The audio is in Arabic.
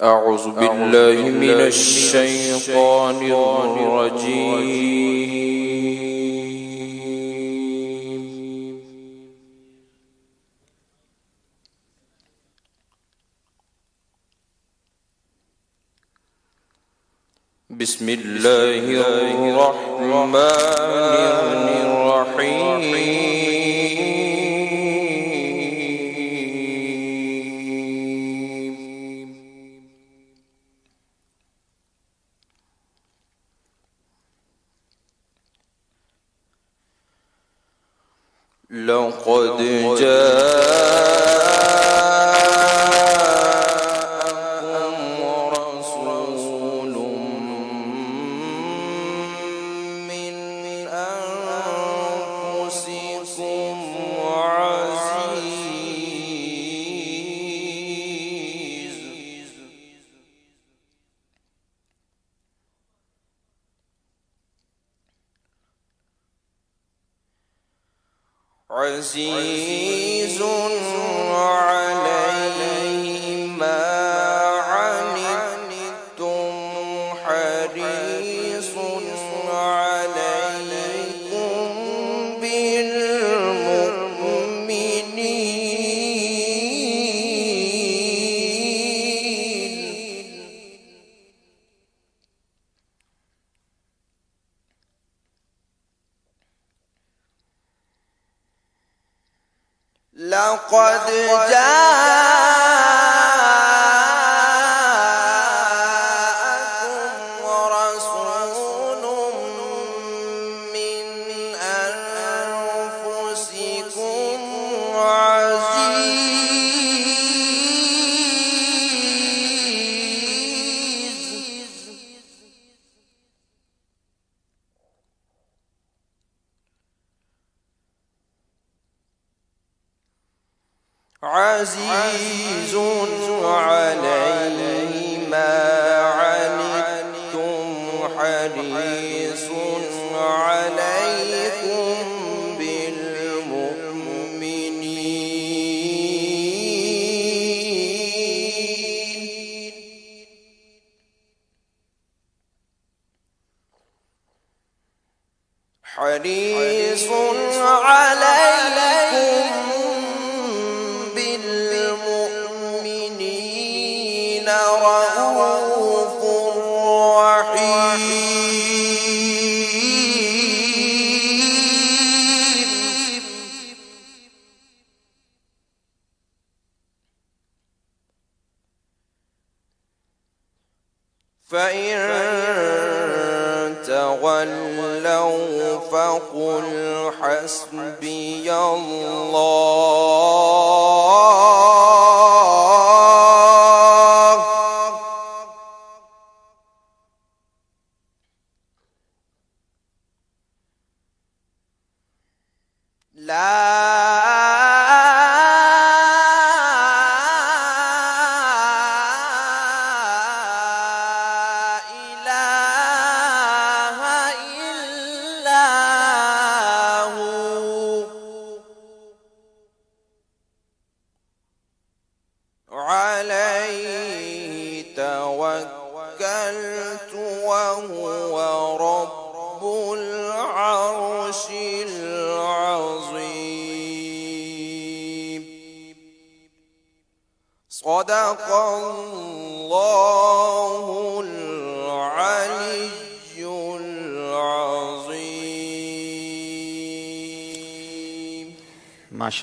أعوذ بالله من الشيطان الرجيم. بسم الله الرحمن الرحيم. لقد جاءكم رسول من أنفسكم عزيز عليه ما عنتم حريص عليكم بالمؤمنين لقد جاءكم رسول من أنفسكم عزيز عليه ما عنتم حريص عليكم بالمؤمنين حريص عليكم بالمؤمنين رؤوف رحيم فإن تولوا فقل حسبي الله لا عليه توكلت وهو رب العرش العظيم صدق الله العلي العظيم. ما شاء